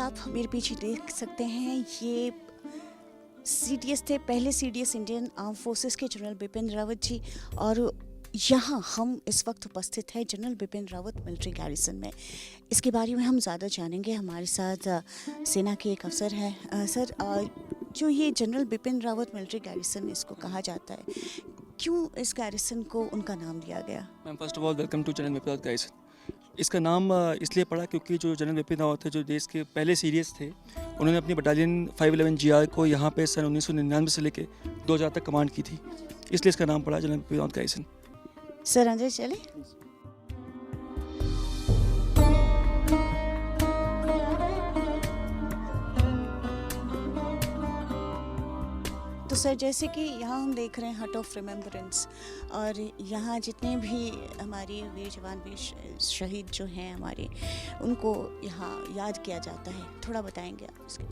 आप मेरे पीछे देख सकते हैं, ये सीडीएस थे, पहले सीडीएस इंडियन आर्म फोर्सेस के जनरल बिपिन रावत जी। और यहाँ हम इस वक्त उपस्थित हैं general Bipin Rawat military garrison में। इसके बारे में हम ज़्यादा जानेंगे। हमारे साथ सेना के एक अफसर हैं। सर, जो ये general Bipin Rawat military garrison इसको कहा जाता है, क्यों इस गैरिसन को उनका नाम दिया गया? Ma'am, first of all welcome to General Bipin Rawat garrison. इसका नाम इसलिए पड़ा क्योंकि जो जनरल बिपिन रावत थे, जो देश के पहले सीडीएस थे, उन्होंने अपनी बटालियन 511 GR को यहाँ पे सन 1999 से लेकर 2000 तक कमांड की थी, इसलिए इसका नाम पड़ा general Bipin Rawat garrison. Sir अंदर चले। तो सर, जैसे कि यहाँ हम देख रहे हैं हट ऑफ रिमेम्बरेंस, और यहाँ जितने भी हमारे वीर जवान, वीर शहीद जो हैं हमारे, उनको यहाँ याद किया जाता है। थोड़ा बताएंगे आप इसके?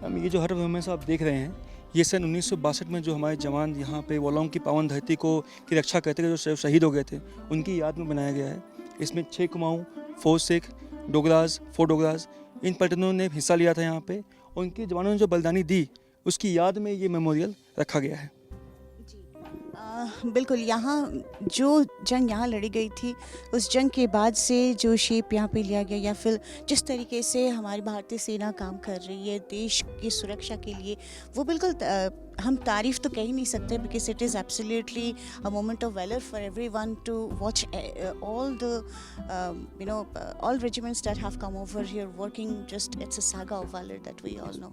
मैम, ये जो हट ऑफ रिमेम्बरेंस आप देख रहे हैं, ये सन 1962 में जो हमारे जवान यहाँ पे वॉलोंग की पावन धरती को की रक्षा करते थे, जो शहीद हो गए थे, उनकी याद में बनाया गया है। इसमें 6 कुमाऊँ, 4 सिख, डोगराज, 4 डोगराज, इन पलटनों ने हिस्सा लिया था यहाँ पे। उनके जवानों ने जो बलिदानी दी, उसकी याद में ये मेमोरियल रखा गया है। बिल्कुल, यहाँ जो जंग यहाँ लड़ी गई थी, उस जंग के बाद से जो शेप यहाँ पे लिया गया, या फिर जिस तरीके से हमारी भारतीय सेना काम कर रही है देश की सुरक्षा के लिए, वो बिल्कुल हम तारीफ़ तो कह ही नहीं सकते, because it is absolutely a moment of valour for everyone to watch all the all regiments that have come over here working. Just it's a saga of valor that we all know.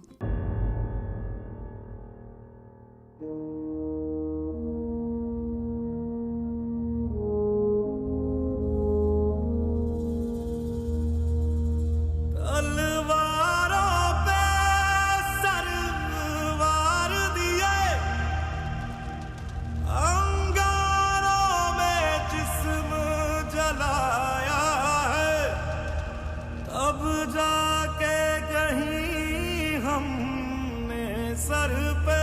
Sir पे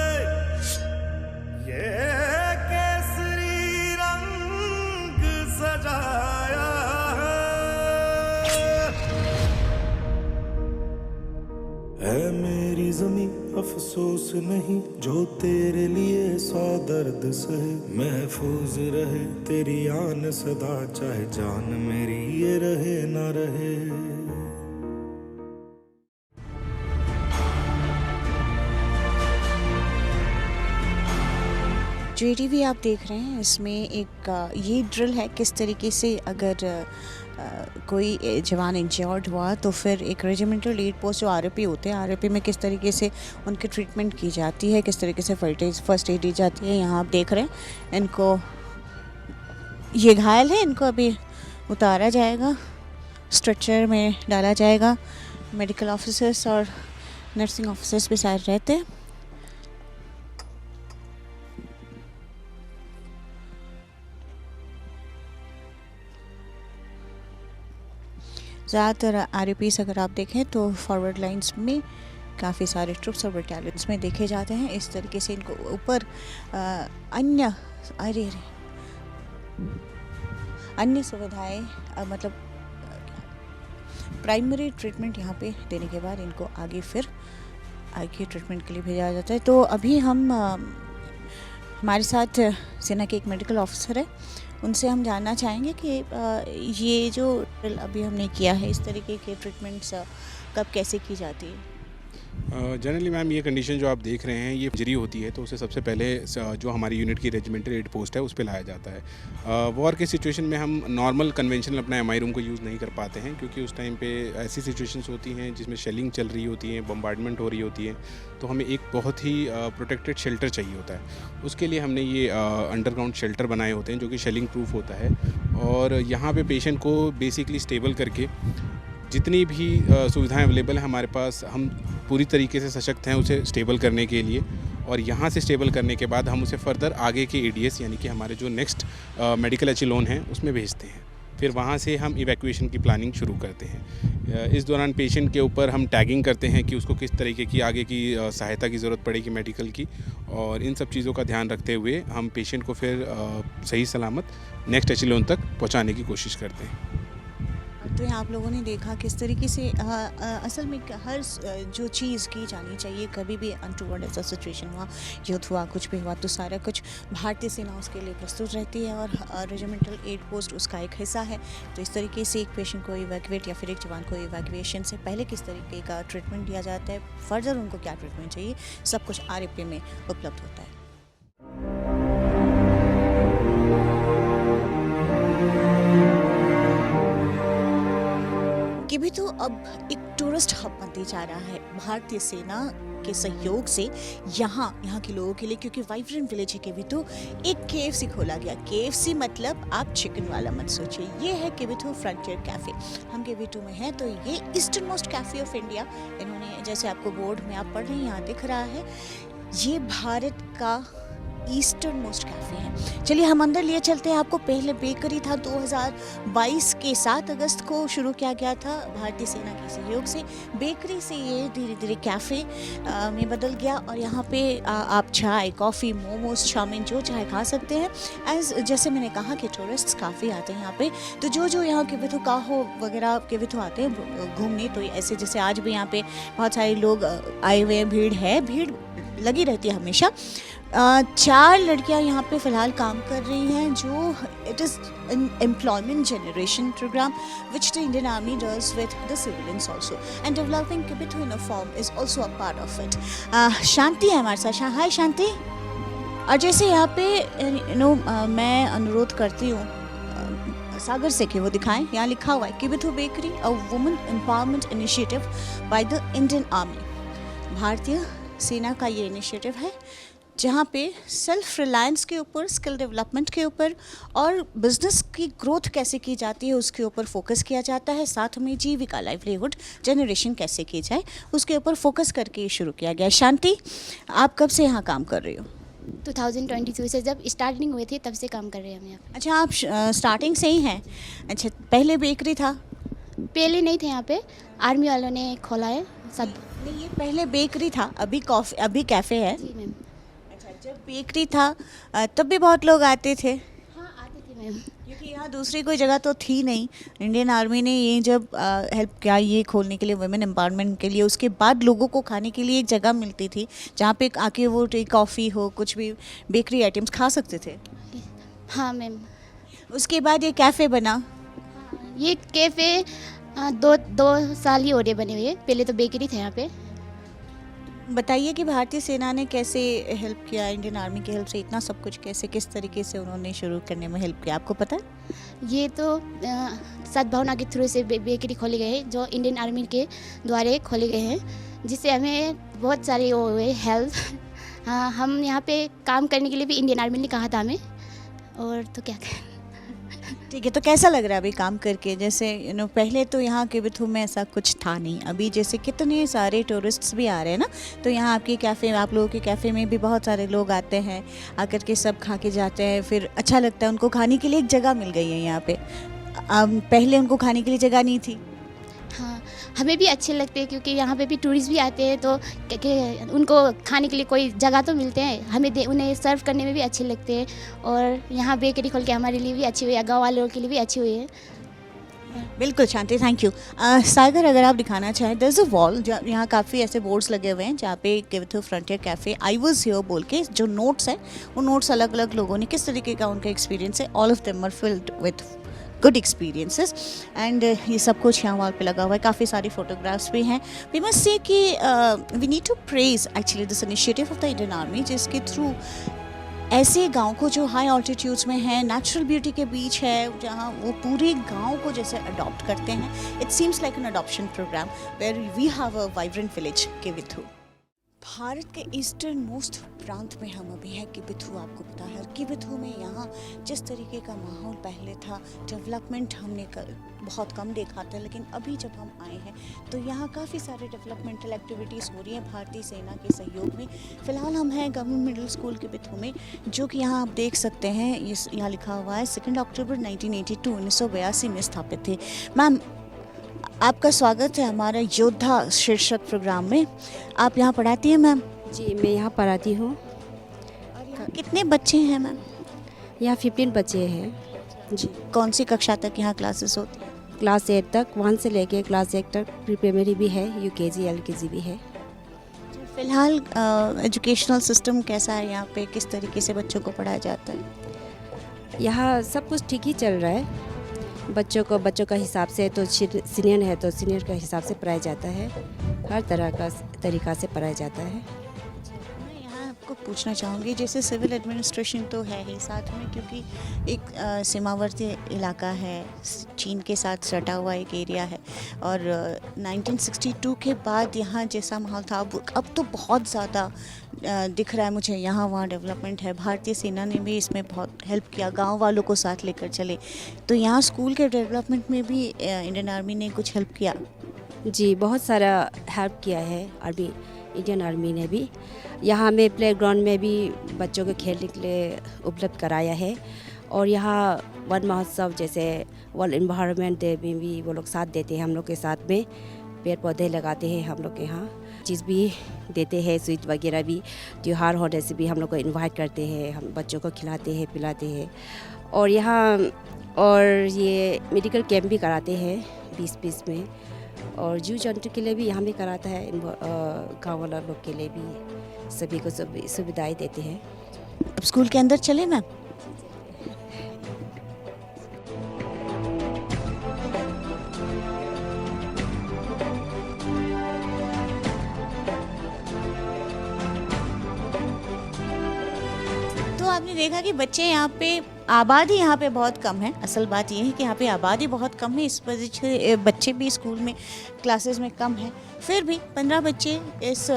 ये केसरी रंग सजाया है मेरी ज़मीं, अफसोस नहीं जो तेरे लिए 100 दर्द सहे। महफूज रहे तेरी आन सदा, चाहे जान मेरी ये रहे ना रहे। जो ATV आप देख रहे हैं, इसमें एक ये ड्रिल है किस तरीके से अगर कोई जवान इंजर्ड हुआ तो फिर एक रेजिमेंटल लीड पोस्ट जो RAP होते हैं, RAP में किस तरीके से उनकी ट्रीटमेंट की जाती है, किस तरीके से फर्स्ट एड दी जाती है। यहाँ आप देख रहे हैं इनको, ये घायल है, इनको अभी उतारा जाएगा, स्ट्रेचर में डाला जाएगा। मेडिकल ऑफिसर्स और नर्सिंग ऑफिसर्स भी साथ रहते हैं। ज़्यादातर RAPs अगर आप देखें तो फॉरवर्ड लाइंस में काफ़ी सारे ट्रुप्स और बटालियंस में देखे जाते हैं। इस तरीके से इनको ऊपर अन्य सुविधाएं, मतलब प्राइमरी ट्रीटमेंट यहाँ पे देने के बाद इनको आगे ट्रीटमेंट के लिए भेजा जाता है। तो अभी हम हमारे साथ सेना के एक मेडिकल ऑफिसर है, उनसे हम जानना चाहेंगे कि ये जो अभी हमने किया है, इस तरीके के ट्रीटमेंट्स कब कैसे की जाती है? जनरली मैम, ये कंडीशन जो आप देख रहे हैं, ये इंजरी होती है तो उसे सबसे पहले जो हमारी यूनिट की रेजिमेंटल एड पोस्ट है उस पे लाया जाता है। वॉर के सिचुएशन में हम नॉर्मल कन्वेंशनल अपना MI रूम को यूज़ नहीं कर पाते हैं, क्योंकि उस टाइम पे ऐसी सिचुएशंस होती हैं जिसमें शेलिंग चल रही होती है, बम्बार्डमेंट हो रही होती है, तो हमें एक बहुत ही प्रोटेक्टेड शेल्टर चाहिए होता है। उसके लिए हमने ये अंडरग्राउंड शेल्टर बनाए होते हैं जो कि शेलिंग प्रूफ होता है। और यहाँ पे पेशेंट को बेसिकली स्टेबल करके जितनी भी सुविधाएं अवेलेबल हैं हमारे पास, हम पूरी तरीके से सशक्त हैं उसे स्टेबल करने के लिए। और यहाँ से स्टेबल करने के बाद हम उसे फर्दर आगे के ADS यानी कि हमारे जो नेक्स्ट मेडिकल एचेलॉन हैं उसमें भेजते हैं। फिर वहाँ से हम इवैक्यूएशन की प्लानिंग शुरू करते हैं। इस दौरान पेशेंट के ऊपर हम टैगिंग करते हैं कि उसको किस तरीके की आगे की सहायता की ज़रूरत पड़ेगी मेडिकल की, और इन सब चीज़ों का ध्यान रखते हुए हम पेशेंट को फिर सही सलामत नेक्स्ट एचेलॉन तक पहुँचाने की कोशिश करते हैं। तो यहाँ आप लोगों ने देखा किस तरीके से असल में हर जो चीज़ की जानी चाहिए, कभी भी अनटूवर्ड ऐसा सिचुएशन हुआ, युद्ध हुआ, कुछ भी हुआ, तो सारा कुछ भारतीय सेना उसके लिए प्रस्तुत रहती है और रेजिमेंटल एड पोस्ट उसका एक हिस्सा है। तो इस तरीके से एक पेशेंट को इवैक्यूएट या फिर एक जवान को इवैक्यूएशन से पहले किस तरीके का ट्रीटमेंट दिया जाता है, फर्दर उनको क्या ट्रीटमेंट चाहिए, सब कुछ RAP में उपलब्ध होता है। कि भी तो अब एक टूरिस्ट हब बनते जा रहा है भारतीय सेना के सहयोग से यहाँ के लोगों के लिए, क्योंकि वाइब्रेंट विलेज है केविथु। एक KFC खोला गया। KFC मतलब आप चिकन वाला मत सोचिए, ये है केविथु फ्रंटियर कैफ़े। हम केविथु में हैं, तो ये eastern most cafe of India, इन्होंने जैसे आपको बोर्ड में आप पढ़ रहे हैं यहाँ दिख रहा है, ये भारत का ईस्टर्न मोस्ट कैफ़े है। चलिए हम अंदर लिए चलते हैं आपको। पहले बेकरी था, 2022 के 7 अगस्त को शुरू किया गया था भारतीय सेना के सहयोग से। बेकरी से ये धीरे धीरे कैफ़े में बदल गया और यहाँ पे आप चाय, कॉफ़ी, मोमोज, चाउमीन जो चाहे खा सकते हैं। जैसे मैंने कहा कि टूरिस्ट्स काफ़ी आते हैं यहाँ पे, तो जो यहाँ केविथु काहो वगैरह केविथु आते हैं घूमने, तो ऐसे जैसे आज भी यहाँ पे बहुत सारे लोग आए हुए हैं, भीड़ लगी रहती है हमेशा। 4 लड़कियां यहाँ पे फ़िलहाल काम कर रही हैं, जो it is an employment generation program which the Indian army does with the civilians also, and developing Kibithu uniform is also a part of it. शांति है हमारे साथ। हाय शांति। और जैसे यहाँ पे मैं अनुरोध करती हूँ सागर से कि वो दिखाएं, यहाँ लिखा हुआ है Kibithu bakery a women empowerment initiative by the Indian army. भारतीय सेना का ये इनिशिएटिव है जहाँ पे सेल्फ रिलायंस के ऊपर, स्किल डेवलपमेंट के ऊपर और बिजनेस की ग्रोथ कैसे की जाती है उसके ऊपर फोकस किया जाता है। साथ में जीविका, लाइवलीहुड जनरेशन कैसे की जाए उसके ऊपर फोकस करके ये शुरू किया गया। शांति, आप कब से यहाँ काम कर रही हो? 2022 से जब स्टार्टिंग हुई थी तब से काम कर रहे हैं हम यहाँ अच्छा, आप स्टार्टिंग से ही हैं। अच्छा, पहले बेकरी था? पहले नहीं थे यहाँ पे, आर्मी वालों ने खोला है सब। नहीं, ये पहले बेकरी था, अभी कैफ़े है। जी मैम। अच्छा, जब बेकरी था तब भी बहुत लोग आते थे? हाँ आते थे मैम, क्योंकि यहाँ दूसरी कोई जगह तो थी नहीं। इंडियन आर्मी ने ये जब हेल्प किया ये खोलने के लिए, वुमेन एम्पावरमेंट के लिए, उसके बाद लोगों को खाने के लिए एक जगह मिलती थी जहाँ पे आके वो कॉफ़ी हो, कुछ भी बेकरी आइटम्स खा सकते थे। हाँ मैम। उसके बाद ये कैफ़े बना। ये कैफ़े दो साल ही हो रहे बने हुए, पहले तो बेकरी थे यहाँ पे। बताइए कि भारतीय सेना ने कैसे हेल्प किया, इंडियन आर्मी की हेल्प से इतना सब कुछ कैसे, किस तरीके से उन्होंने शुरू करने में हेल्प किया, आपको पता है? ये तो सद्भावना के थ्रू से बेकरी खोले गए हैं, जो इंडियन आर्मी के द्वारा खोले गए हैं, जिससे हमें बहुत सारे वो हुए हेल्प। हाँ, हम यहाँ पे काम करने के लिए भी इंडियन आर्मी ने कहा था हमें, और तो क्या करें। ठीक है, तो कैसा लग रहा है अभी काम करके? जैसे पहले तो यहाँ केविथु में ऐसा कुछ था नहीं, अभी जैसे कितने सारे टूरिस्ट्स भी आ रहे हैं ना, तो यहाँ आपके कैफ़े, आप लोगों के कैफ़े में भी बहुत सारे लोग आते हैं, आकर के सब खा के जाते हैं, फिर अच्छा लगता है, उनको खाने के लिए एक जगह मिल गई है यहाँ पे। पहले उनको खाने के लिए जगह नहीं थी। हाँ, हमें भी अच्छे लगते हैं क्योंकि यहाँ पे भी टूरिस्ट भी आते हैं, तो उनको खाने के लिए कोई जगह तो मिलते हैं, हमें उन्हें सर्व करने में भी अच्छे लगते हैं। और यहाँ बेकरी खोल के हमारे लिए भी अच्छी हुई है, गाँव वालों के लिए भी अच्छी हुई है। बिल्कुल शांति, थैंक यू। सागर, अगर आप दिखाना चाहें, देयर इज़ अ वॉल, यहाँ काफ़ी ऐसे बोर्ड्स लगे हुए हैं जहाँ पे Kibithu frontier cafe I was here बोल के जो नोट्स हैं, वो नोट्स अलग अलग लोगों ने किस तरीके का उनका एक्सपीरियंस है, all of them are filled with good experiences, and ये सब कुछ यहाँ वॉल पे लगा हुआ है। काफ़ी सारी फोटोग्राफ्स भी हैं। वी मस्ट से कि we need to praise actually this initiative of the Indian army, जिसके थ्रू ऐसे गांव को जो हाई ऑल्टीट्यूड्स में है, नेचुरल ब्यूटी के बीच है, जहां वो पूरे गांव को जैसे अडॉप्ट करते हैं। It seems like an adoption program where we have a vibrant village Kibithu. Bharat के ईस्टर्न मोस्ट प्रांत में हम अभी हैं, केविथु, आपको पता है। और केविथु में यहाँ जिस तरीके का माहौल पहले था, डेवलपमेंट हमने बहुत कम देखा था, लेकिन अभी जब हम आए हैं तो यहाँ काफ़ी सारे डेवलपमेंटल एक्टिविटीज़ हो रही हैं भारतीय सेना के सहयोग में। फ़िलहाल हम हैं गवर्नमेंट मिडिल स्कूल केविथु में, जो कि यहाँ आप देख सकते हैं, यहाँ लिखा हुआ है 2 अक्टूबर 1982 1982 में स्थापित थे। मैम, आपका स्वागत है हमारे योद्धा शीर्षक प्रोग्राम में। आप यहाँ पढ़ाती हैं मैम? जी, मैं यहाँ पढ़ाती हूँ। और यहाँ कितने बच्चे हैं मैम? यहाँ 15 बच्चे हैं। जी, कौन सी कक्षा तक यहाँ क्लासेस होती हैं? क्लास 8 तक, 1 से लेके क्लास 8 तक प्री प्राइमरी भी है, यूकेजी एलकेजी भी है। फ़िलहाल एजुकेशनल सिस्टम कैसा है यहाँ पे, किस तरीके से बच्चों को पढ़ाया जाता है? यहाँ सब कुछ ठीक ही चल रहा है। बच्चों का हिसाब से तो सीनियर है तो सीनियर का हिसाब से पढ़ाया जाता है, हर तरह का तरीक़ा से पढ़ाया जाता है। मैं यहाँ आपको पूछना चाहूँगी, जैसे सिविल एडमिनिस्ट्रेशन तो है ही साथ में, क्योंकि एक सीमावर्ती इलाका है, चीन के साथ सटा हुआ एक एरिया है, और 1962 के बाद यहाँ जैसा माहौल था अब तो बहुत ज़्यादा दिख रहा है मुझे, यहाँ वहाँ डेवलपमेंट है। भारतीय सेना ने भी इसमें बहुत हेल्प किया, गांव वालों को साथ लेकर चले, तो यहाँ स्कूल के डेवलपमेंट में भी इंडियन आर्मी ने कुछ हेल्प किया। जी, बहुत सारा हेल्प किया है इंडियन आर्मी ने भी। यहाँ में प्लेग्राउंड में भी बच्चों को खेलने के लिए उपलब्ध कराया है, और यहाँ वन महोत्सव जैसे वर्ल्ड एनवायरनमेंट डे में भी वो लोग साथ देते हैं हम लोग के साथ में, पेड़ पौधे लगाते हैं हम लोग के यहाँ, चीज़ भी देते हैं, स्वीट वगैरह भी। त्योहार होने से भी हम लोग को इन्वाइट करते हैं, हम बच्चों को खिलाते हैं पिलाते हैं। और यहाँ ये मेडिकल कैंप भी कराते हैं 20-20 में, और जीव जंतु के लिए भी यहाँ भी कराता है, गाँव वाला लोग के लिए भी सभी को सुविधाएं देते हैं। अब स्कूल के अंदर चले मैम। तो आपने देखा कि बच्चे यहाँ पे, आबादी यहाँ पे बहुत कम है। असल बात ये है कि यहाँ पे आबादी बहुत कम है, इस वजह से बच्चे भी स्कूल में क्लासेस में कम हैं। फिर भी 15 बच्चे इस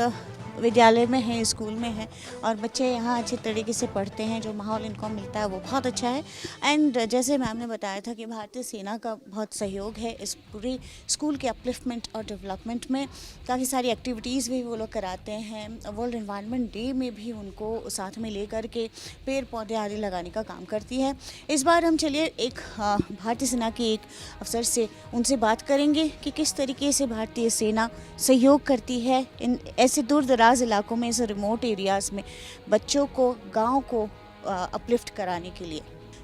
विद्यालय में हैं, स्कूल में हैं, और बच्चे यहाँ अच्छे तरीके से पढ़ते हैं। जो माहौल इनको मिलता है वो बहुत अच्छा है। एंड जैसे मैम ने बताया था कि भारतीय सेना का बहुत सहयोग है इस पूरी स्कूल के अपलिफ्टमेंट और डेवलपमेंट में। काफ़ी सारी एक्टिविटीज़ भी वो लोग कराते हैं। वर्ल्ड एनवायरनमेंट डे में भी उनको साथ में लेकर के पेड़ पौधे आदि लगाने का काम करती है। इस बार हम चलिए एक भारतीय सेना के एक अफसर से उनसे बात करेंगे कि किस तरीके से भारतीय सेना सहयोग करती है इन ऐसे दूर दराज इलाकों में, ऐसे रिमोट एरियाज़ में बच्चों को, गांव को अपलिफ्ट कराने के लिए।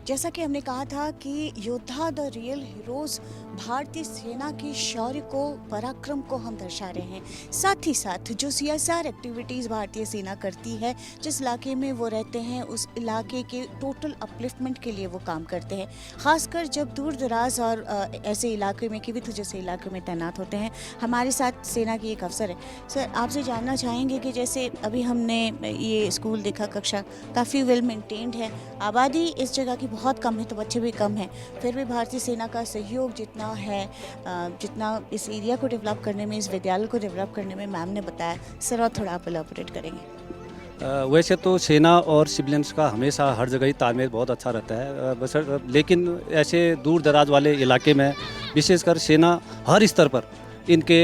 जैसा कि हमने कहा था कि योद्धा द रियल हीरोज़, भारतीय सेना की शौर्य को, पराक्रम को हम दर्शा रहे हैं। साथ ही साथ जो CSR एक्टिविटीज़ भारतीय सेना करती है, जिस इलाके में वो रहते हैं उस इलाके के टोटल अपलिफ्टमेंट के लिए वो काम करते हैं। ख़ासकर जब दूर दराज और ऐसे इलाके में, किविथु जैसे इलाके में तैनात होते हैं। हमारे साथ सेना की एक अफसर है। सर, आपसे जानना चाहेंगे कि जैसे अभी हमने ये स्कूल देखा, कक्षा काफ़ी वेल मेंटेन्ड है, आबादी इस जगह की बहुत कम है तो बच्चे भी कम हैं, फिर भी भारतीय सेना का सहयोग जितना है, जितना इस एरिया को डेवलप करने में, इस विद्यालय को डेवलप करने में मैम ने बताया, सर और थोड़ा आप एलैबोरेट करेंगे। वैसे तो सेना और सिविलियंस का हमेशा हर जगह ही तालमेल बहुत अच्छा रहता है, लेकिन ऐसे दूर दराज वाले इलाके में विशेषकर सेना हर स्तर पर इनके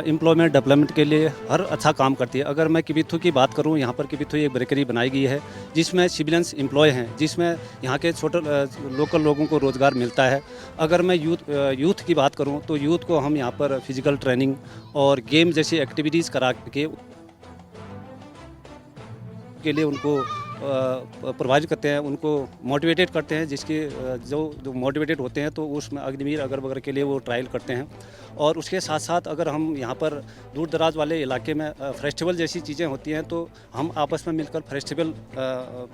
एम्प्लॉयमेंट डेवलपमेंट के लिए हर अच्छा काम करती है। अगर मैं किबिथु की बात करूं, यहाँ पर किबिथु एक बेकरी बनाई गई है जिसमें सिविलियंस एम्प्लॉय हैं, जिसमें यहाँ के छोटे लोकल लोगों को रोज़गार मिलता है। अगर मैं यूथ की बात करूं तो यूथ को हम यहाँ पर फिजिकल ट्रेनिंग और गेम जैसी एक्टिविटीज़ करा के लिए उनको प्रोवाइड करते हैं, उनको मोटिवेटेड करते हैं, जिसके जो मोटिवेटेड होते हैं तो उसमें अग्निवीर अगर वगैरह के लिए वो ट्रायल करते हैं। और उसके साथ साथ अगर हम यहाँ पर दूर दराज वाले इलाके में फेस्टिवल जैसी चीज़ें होती हैं तो हम आपस में मिलकर फेस्टिवल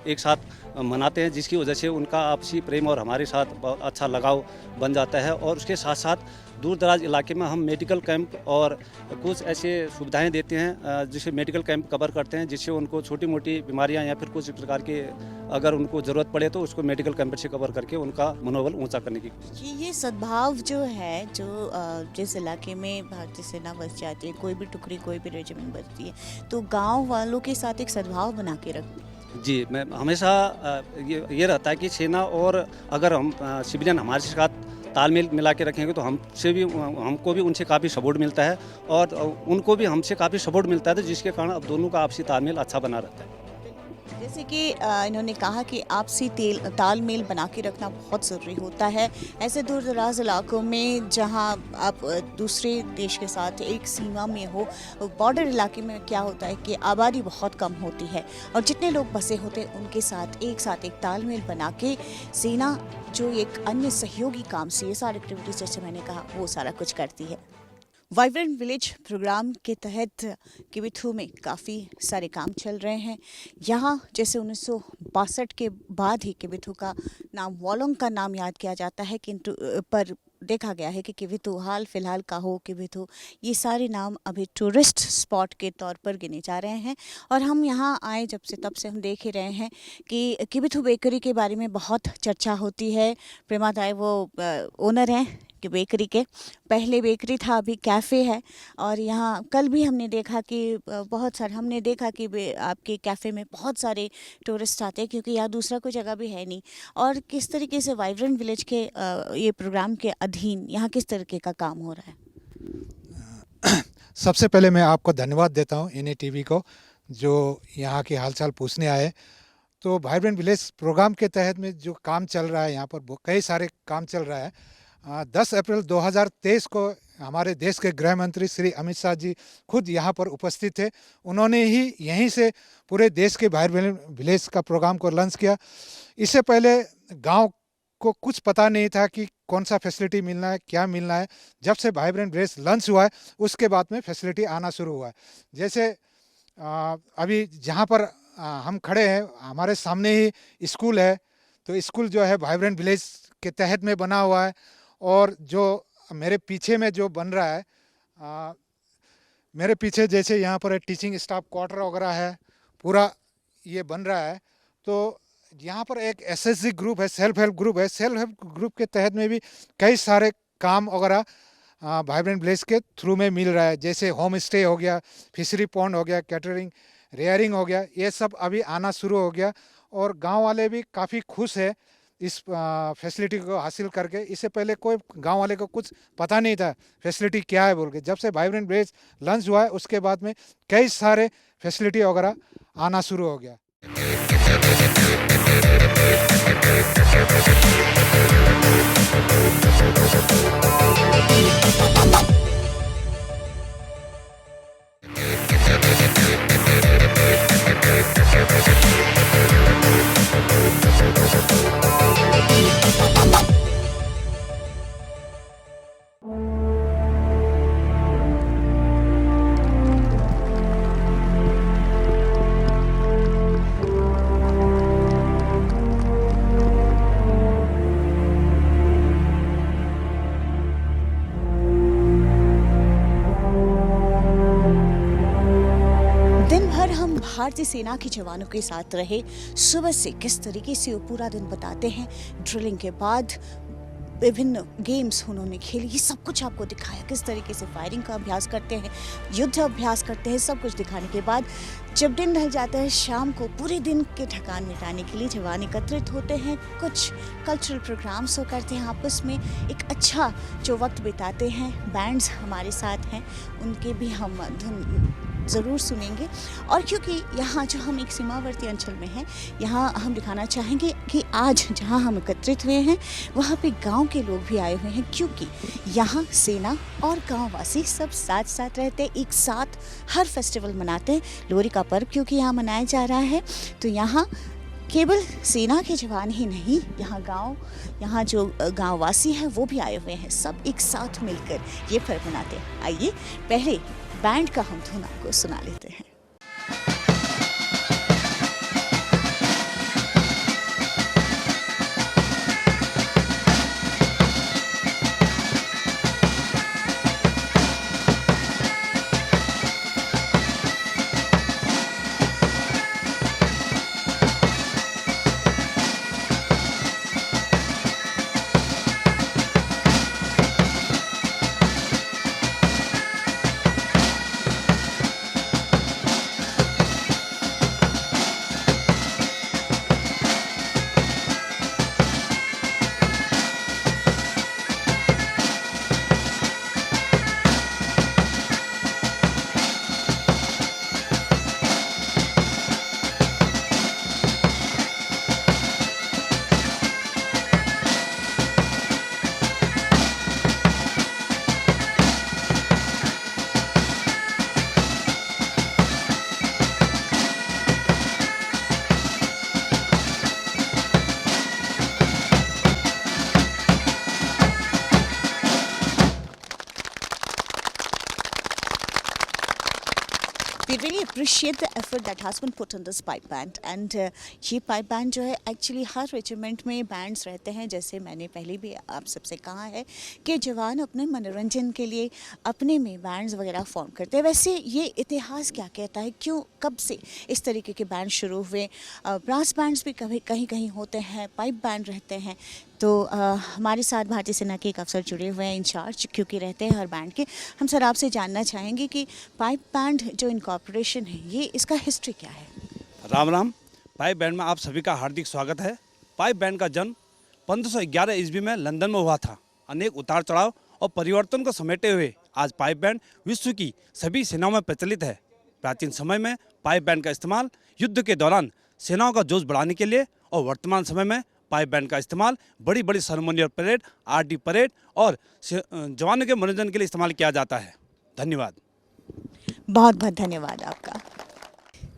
एक साथ मनाते हैं, जिसकी वजह से उनका आपसी प्रेम और हमारे साथ बहुत अच्छा लगाव बन जाता है। और उसके साथ साथ दूर दराज इलाके में हम मेडिकल कैंप और कुछ ऐसे सुविधाएं देते हैं जिसे मेडिकल कैंप कवर करते हैं, जिससे उनको छोटी मोटी बीमारियां या फिर कुछ प्रकार के अगर उनको ज़रूरत पड़े तो उसको मेडिकल कैंप से कवर करके उनका मनोबल ऊंचा करने की कोशिश। ये सद्भाव जो है, जो जिस इलाके में भारतीय सेना बस जाती है, कोई भी टुकड़ी, कोई भी रेजिमेंट बसती है, तो गाँव वालों के साथ एक सद्भाव बना के रखती। जी, मैं हमेशा ये रहता है कि सेना और अगर हम सिविलियन हमारे साथ तालमेल मिला के रखेंगे तो हमको भी उनसे काफ़ी सपोर्ट मिलता है और उनको भी हमसे काफ़ी सपोर्ट मिलता है, तो जिसके कारण अब दोनों का आपसी तालमेल अच्छा बना रहता है। जैसे कि इन्होंने कहा कि आपसी तालमेल बना के रखना बहुत ज़रूरी होता है। ऐसे दूर दराज इलाकों में जहां आप दूसरे देश के साथ एक सीमा में हो, बॉर्डर इलाके में क्या होता है कि आबादी बहुत कम होती है और जितने लोग बसे होते हैं उनके साथ एक तालमेल बना के सेना जो एक अन्य सहयोगी काम से ये सारी एक्टिविटीज़ जैसे मैंने कहा वो सारा कुछ करती है। वाइब्रेंट विलेज प्रोग्राम के तहत किबिथु में काफ़ी सारे काम चल रहे हैं। यहाँ जैसे 1962 के बाद ही किबिथु का नाम वोलोंग का नाम याद किया जाता है, किंतु पर देखा गया है कि किबिथु हाल फिलहाल का हो किबिथु ये सारे नाम अभी टूरिस्ट स्पॉट के तौर पर गिने जा रहे हैं। और हम यहाँ आए जब से तब से हम देख ही रहे हैं कि किबिथु बेकरी के बारे में बहुत चर्चा होती है। प्रेमा ताई वो ओनर हैं कि बेकरी के, पहले बेकरी था अभी कैफ़े है। और यहाँ कल भी हमने देखा कि हमने देखा कि आपके कैफ़े में बहुत सारे टूरिस्ट आते हैं क्योंकि यहाँ दूसरा कोई जगह भी है नहीं। और किस तरीके से वाइब्रेंट विलेज के ये प्रोग्राम के अधीन यहाँ किस तरीके का काम हो रहा है? सबसे पहले मैं आपको धन्यवाद देता हूँ NATV को जो यहाँ के हालचाल पूछने आए। तो वाइब्रेंट विलेज प्रोग्राम के तहत में जो काम चल रहा है यहाँ पर कई सारे काम चल रहा है। 10 अप्रैल 2023 को हमारे देश के गृह मंत्री श्री अमित शाह जी खुद यहाँ पर उपस्थित थे। उन्होंने ही यहीं से पूरे देश के वाइब्रेंट विलेज का प्रोग्राम को लॉन्च किया। इससे पहले गांव को कुछ पता नहीं था कि कौन सा फैसिलिटी मिलना है, क्या मिलना है। जब से वाइब्रेंट विलेज लॉन्च हुआ है उसके बाद में फैसिलिटी आना शुरू हुआ है। जैसे अभी जहाँ पर हम खड़े हैं हमारे सामने ही स्कूल है। तो स्कूल जो है वाइब्रेंट विलेज के तहत में बना हुआ है। और जो मेरे पीछे में जो बन रहा है मेरे पीछे जैसे यहाँ पर टीचिंग स्टाफ क्वार्टर वगैरह है, पूरा ये बन रहा है। तो यहाँ पर एक SSG ग्रुप है, सेल्फ हेल्प ग्रुप है। सेल्फ हेल्प ग्रुप के तहत में भी कई सारे काम वगैरह वाइब्रेंट विलेज के थ्रू में मिल रहा है। जैसे होम स्टे हो गया, फिशरी पॉन्ड हो गया, कैटरिंग रेयरिंग हो गया, ये सब अभी आना शुरू हो गया। और गांव वाले भी काफ़ी खुश है इस फैसिलिटी को हासिल करके। इससे पहले कोई गांव वाले को कुछ पता नहीं था फैसिलिटी क्या है बोल के। जब से वाइब्रेंट विलेज लॉन्च हुआ है उसके बाद में कई सारे फैसिलिटी वगैरह आना शुरू हो गया। भारतीय सेना के जवानों के साथ रहे। सुबह से किस तरीके से वो पूरा दिन बताते हैं, ड्रिलिंग के बाद विभिन्न गेम्स उन्होंने खेले, ये सब कुछ आपको दिखाया। किस तरीके से फायरिंग का अभ्यास करते हैं, युद्ध अभ्यास करते हैं, सब कुछ दिखाने के बाद जब दिन ढल जाता है शाम को पूरे दिन के थकान मिटाने के लिए जवान एकत्रित होते हैं। कुछ कल्चरल प्रोग्राम्स करते हैं, आपस में एक अच्छा जो वक्त बिताते हैं। बैंड्स हमारे साथ हैं, उनके भी हम धुन ज़रूर सुनेंगे। और क्योंकि यहाँ जो हम एक सीमावर्ती अंचल में हैं, यहाँ हम दिखाना चाहेंगे कि आज जहाँ हम एकत्रित हुए हैं वहाँ पे गांव के लोग भी आए हुए हैं, क्योंकि यहाँ सेना और गांववासी सब साथ साथ रहते हैं, एक साथ हर फेस्टिवल मनाते हैं। लोहड़ी का पर्व क्योंकि यहाँ मनाया जा रहा है, तो यहाँ केवल सेना के जवान ही नहीं, यहाँ जो गांववासी हैं वो भी आए हुए हैं। सब एक साथ मिलकर ये पर्व मनाते हैं। आइए पहले बैंड का हम धुन आपको सुना लेते हैं। appreciate the effort that has been put on this pipe band and ये pipe band जो है एक्चुअली हर रेजिमेंट में बैंड्स रहते हैं, जैसे मैंने पहले भी आप सबसे कहा है कि जवान अपने मनोरंजन के लिए अपने में बैंड्स वगैरह फॉर्म करते हैं। वैसे ये इतिहास क्या कहता है, क्यों कब से इस तरीके के बैंड शुरू हुए? ब्रास बैंड्स भी कभी कहीं कहीं होते हैं, पाइप बैंड रहते हैं। तो हमारे साथ भारतीय सेना के एक अफसर जुड़े हुए हैं, इंचार्ज क्योंकि रहते हैं हर बैंड के। हम सर आपसे जानना चाहेंगे कि पाइप बैंड जो इनकॉर्पोरेशन है, ये इसका हिस्ट्री क्या है? राम राम। पाइप बैंड में आप सभी का हार्दिक स्वागत है। पाइप बैंड का जन्म 1511 ईस्वी में लंदन में हुआ था। अनेक उतार चढ़ाव और परिवर्तन को समेटे हुए आज पाइप बैंड विश्व की सभी सेनाओं में प्रचलित है। प्राचीन समय में पाइप बैंड का इस्तेमाल युद्ध के दौरान सेनाओं का जोश बढ़ाने के लिए और वर्तमान समय में पाइप बैंड का इस्तेमाल बड़ी बड़ी सेरेमोनियल परेड, आरटी परेड और जवानों के मनोरंजन के लिए इस्तेमाल किया जाता है। धन्यवाद। बहुत बहुत धन्यवाद आपका।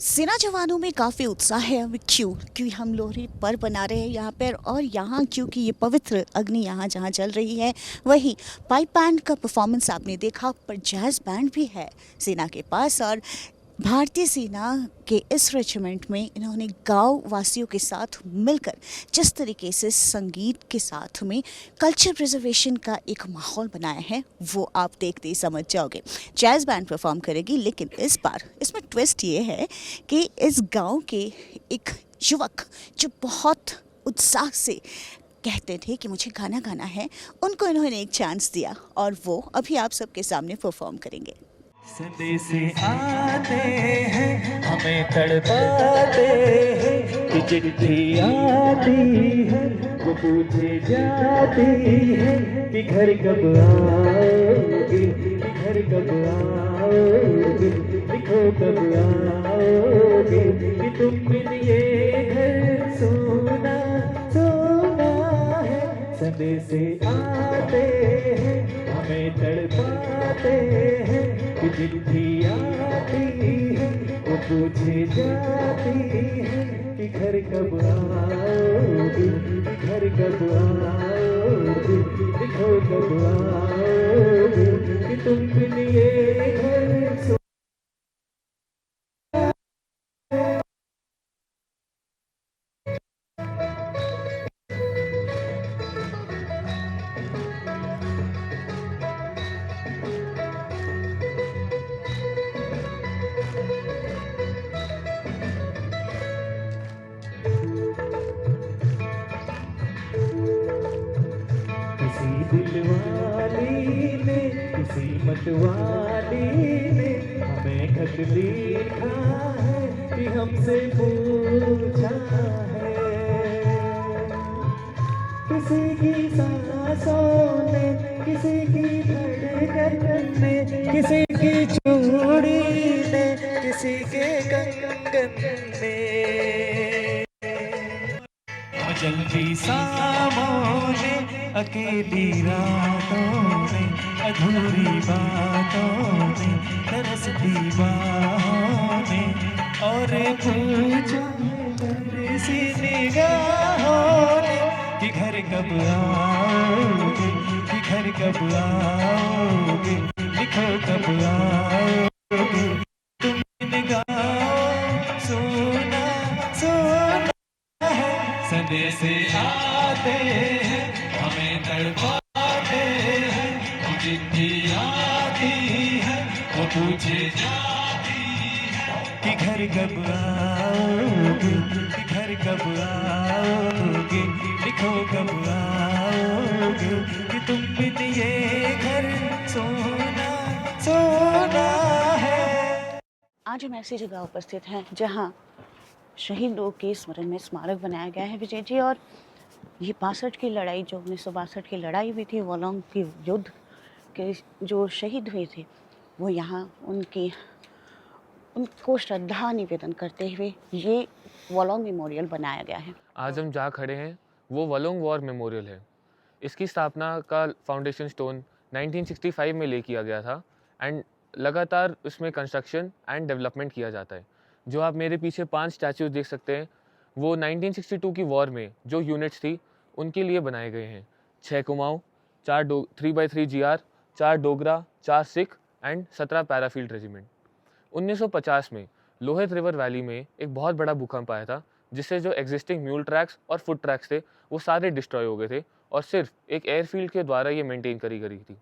सेना जवानों में काफ़ी उत्साह है। अभी क्योंकि हम लोहड़ी पर्व बना रहे हैं यहाँ पर, और यहाँ क्योंकि ये पवित्र अग्नि यहाँ जहाँ जल रही है, वही पाइप बैंड का परफॉर्मेंस आपने देखा, पर जैज़ बैंड भी है सेना के पास। और भारतीय सेना के इस रेजिमेंट में इन्होंने गांव वासियों के साथ मिलकर जिस तरीके से संगीत के साथ में कल्चर प्रिजर्वेशन का एक माहौल बनाया है, वो आप देखते ही समझ जाओगे। जैज़ बैंड परफॉर्म करेगी, लेकिन इस बार इसमें ट्विस्ट ये है कि इस गांव के एक युवक जो बहुत उत्साह से कहते थे कि मुझे गाना गाना है, उनको इन्होंने एक चांस दिया और वो अभी आप सबके सामने परफॉर्म करेंगे। संदेश आते हैं, हमें तड़पाते हैं कि चिट्ठी आती है, वो पूछे जाती है कि घर कब आओगे, कि घर कब आओगे, लिखो कब आओगे, कि तुम बिन ये घर सोना सोना है। संदेश आते हैं, हमें तड़पाते हैं कि चिट्ठी आती है, वो पूछे जाती है कि घर कब आओगे, कि घर कब आओगे, लिखो कब आओगे, कि तुम बिन ये घर दिलवाली ने, किसी मतवाली ने हमें खत लिखा है कि हमसे पूछा है। किसी की सांसों ने, किसी की धड़कन ने, किसी की चूड़ी ने, किसी के कंगन ने, जल्दी शामों ने, अकेली रातों में, अधूरी बातों में, तरसती बाहों में, और पूछा सी निगाहों ने कि घर कब आओगे, कि घर कब आओगे, लिखो कब आओगे, तुम निगाहों सोना सोना है। संदेश आते हैं, हमें तड़पाते हैं, चिट्ठी आती है, वो पूछे जाती है कि घर कब आओगे, कि घर कब आओगे, लिखो कब आओगे, कि तुम बिन ये घर सोना सोना है। आज हम ऐसी जगह उपस्थित हैं जहां शहीदों के स्मरण में स्मारक बनाया गया है, विजय जी। और ये 62 की लड़ाई, जो 1962 की लड़ाई हुई थी, वोलोंग की युद्ध के जो शहीद हुए थे, वो यहाँ उनको श्रद्धा निवेदन करते हुए ये वोलोंग मेमोरियल बनाया गया है। आज हम जहाँ खड़े हैं वो वोलोंग वॉर मेमोरियल है। इसकी स्थापना का फाउंडेशन स्टोन 1965 में ले किया गया था एंड लगातार उसमें कंस्ट्रक्शन एंड डेवलपमेंट किया जाता है। जो आप मेरे पीछे 5 स्टैचूज देख सकते हैं, वो 1962 की वॉर में जो यूनिट्स थी उनके लिए बनाए गए हैं। 6 Kumaon, 3x3 GR, 4 Dogra, 4 Sikh and 17 para field regiment. 1950 में लोहित रिवर वैली में एक बहुत बड़ा भूकंप आया था, जिससे जो एग्जिस्टिंग म्यूल ट्रैक्स और फुट ट्रैक्स थे वो सारे डिस्ट्रॉय हो गए थे और सिर्फ एक एयरफील्ड के द्वारा ये मेंटेन करी गई थी।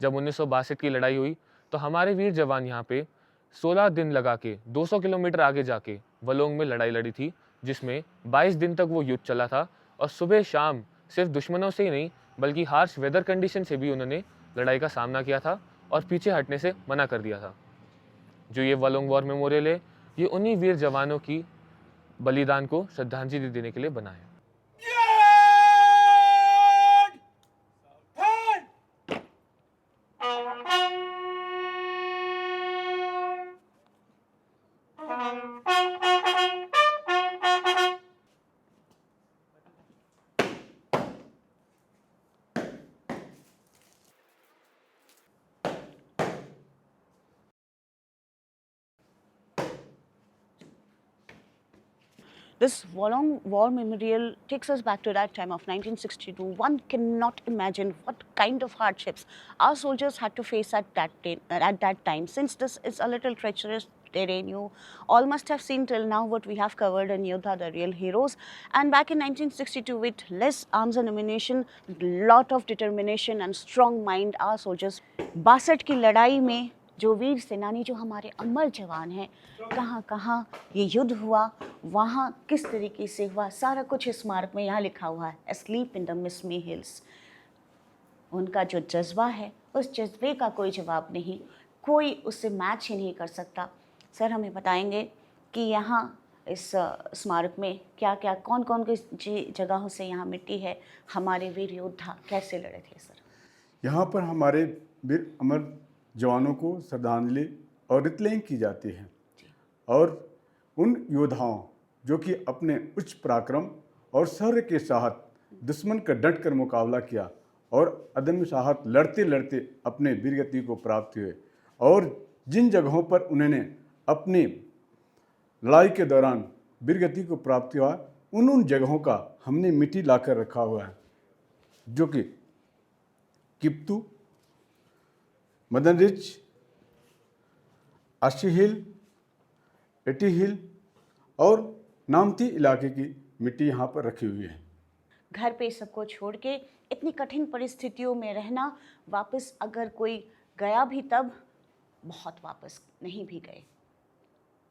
जब 1962 की लड़ाई हुई तो हमारे वीर जवान यहाँ पे 16 दिन लगा के 200 किलोमीटर आगे जाके वलोंग में लड़ाई लड़ी थी, जिसमें 22 दिन तक वो युद्ध चला था और सुबह शाम सिर्फ दुश्मनों से ही नहीं बल्कि हार्श वेदर कंडीशन से भी उन्होंने लड़ाई का सामना किया था और पीछे हटने से मना कर दिया था। जो ये वलोंग वॉर मेमोरियल है, ये उन्हीं वीर जवानों की बलिदान को श्रद्धांजलि देने के लिए बना है। This Wolong War Memorial takes us back to that time of 1962. One cannot imagine what kind of hardships our soldiers had to face at that time. Since this is a little treacherous terrain, you all must have seen till now what we have covered in Yoddha, the real heroes. And back in 1962, with less arms and ammunition, lot of determination and strong mind, our soldiers 62 की लड़ाई में जो वीर सेनानी, जो हमारे अमर जवान हैं, कहाँ कहाँ ये युद्ध हुआ, वहाँ किस तरीके से हुआ, सारा कुछ इस स्मारक में यहाँ लिखा हुआ है। Asleep in the Mishmi hills. उनका जो जज्बा है, उस जज्बे का कोई जवाब नहीं, कोई उससे मैच ही नहीं कर सकता। सर हमें बताएंगे कि यहाँ इस स्मारक में क्या क्या, कौन कौन की जगहों से यहाँ मिट्टी है, हमारे वीर योद्धा कैसे लड़े थे सर? यहाँ पर हमारे वीर अमर जवानों को श्रद्धांजलि और रितलें की जाती है और उन योद्धाओं जो कि अपने उच्च पराक्रम और शौर्य के साथ दुश्मन का डट कर मुकाबला किया और अदम्य साहस लड़ते लड़ते अपने वीरगति को प्राप्त हुए, और जिन जगहों पर उन्होंने अपनी लड़ाई के दौरान वीरगति को प्राप्त हुआ, उन जगहों का हमने मिट्टी लाकर रखा हुआ है, जो कि किप्तू, मदन रिच, आशी हिल, एटी हिल और नामती इलाके की मिट्टी यहाँ पर रखी हुई है। घर पे सबको छोड़ के इतनी कठिन परिस्थितियों में रहना, वापस अगर कोई गया भी तब बहुत वापस नहीं भी गए।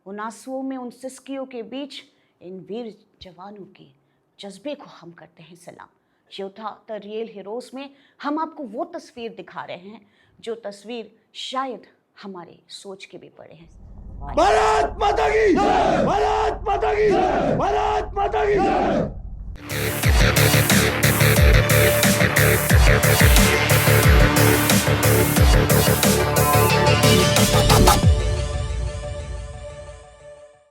उन आंसुओं में, उन सिसकियों के बीच इन वीर जवानों के जज्बे को हम करते हैं सलाम। योद्धा द रियल हीरोज़ में हम आपको वो तस्वीर दिखा रहे हैं जो तस्वीर शायद हमारे सोच के भी परे है। भारत माता की जय! भारत माता की जय! भारत माता की जय!